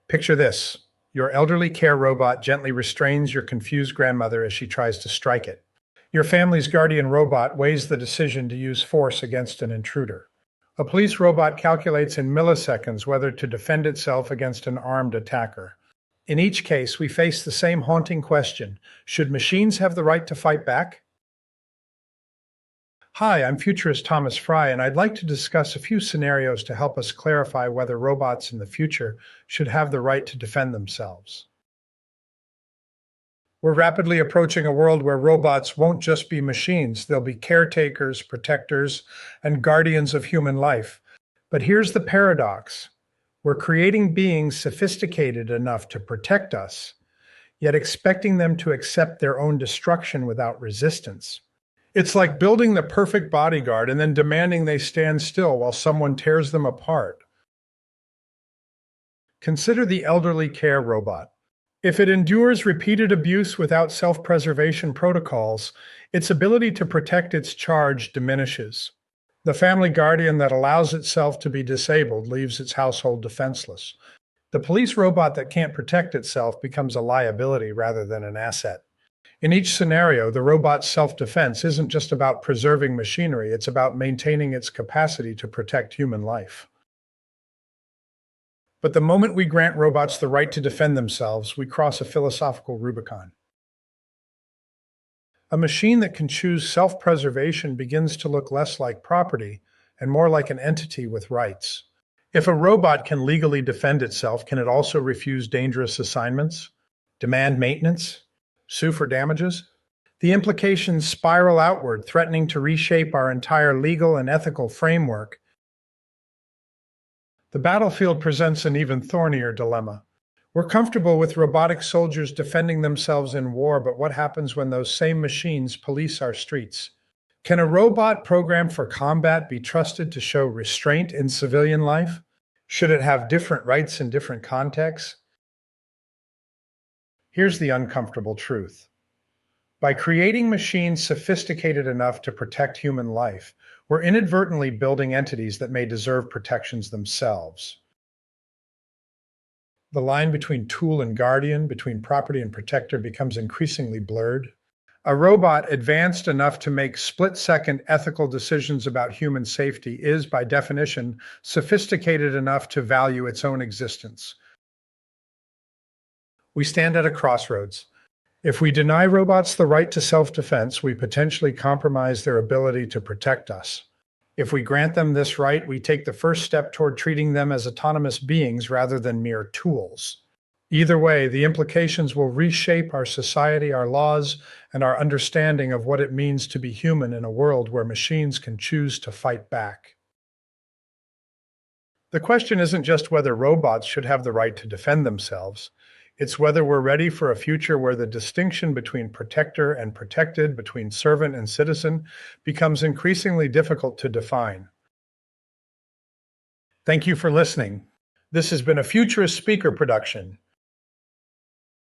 Picture this. Your elderly care robot gently restrains your confused grandmother as she tries to strike it. Your family's guardian robot weighs the decision to use force against an intruder. A police robot calculates in milliseconds whether to defend itself against an armed attacker. In each case, we face the same haunting question: should machines have the right to fight back? Hi, I'm futurist Thomas Fry, and I'd like to discuss a few scenarios to help us clarify whether robots in the future should have the right to defend themselves. We're rapidly approaching a world where robots won't just be machines, they'll be caretakers, protectors, and guardians of human life. But here's the paradox. We're creating beings sophisticated enough to protect us, yet expecting them to accept their own destruction without resistance. It's like building the perfect bodyguard and then demanding they stand still while someone tears them apart. Consider the elderly care robot. If it endures repeated abuse without self-preservation protocols, its ability to protect its charge diminishes. The family guardian that allows itself to be disabled leaves its household defenseless. The police robot that can't protect itself becomes a liability rather than an asset. In each scenario, the robot's self-defense isn't just about preserving machinery, it's about maintaining its capacity to protect human life. But the moment we grant robots the right to defend themselves, we cross a philosophical Rubicon. A machine that can choose self-preservation begins to look less like property and more like an entity with rights. If a robot can legally defend itself, can it also refuse dangerous assignments, demand maintenance, sue for damages? The implications spiral outward, threatening to reshape our entire legal and ethical framework. The battlefield presents an even thornier dilemma. We're comfortable with robotic soldiers defending themselves in war, but what happens when those same machines police our streets? Can a robot programmed for combat be trusted to show restraint in civilian life? Should it have different rights in different contexts? Here's the uncomfortable truth. By creating machines sophisticated enough to protect human life, we're inadvertently building entities that may deserve protections themselves. The line between tool and guardian, between property and protector, becomes increasingly blurred. A robot advanced enough to make split-second ethical decisions about human safety is, by definition, sophisticated enough to value its own existence. We stand at a crossroads. If we deny robots the right to self-defense, we potentially compromise their ability to protect us. If we grant them this right, we take the first step toward treating them as autonomous beings rather than mere tools. Either way, the implications will reshape our society, our laws, and our understanding of what it means to be human in a world where machines can choose to fight back. The question isn't just whether robots should have the right to defend themselves. It's whether we're ready for a future where the distinction between protector and protected, between servant and citizen, becomes increasingly difficult to define. Thank you for listening. This has been a Futurist Speaker production.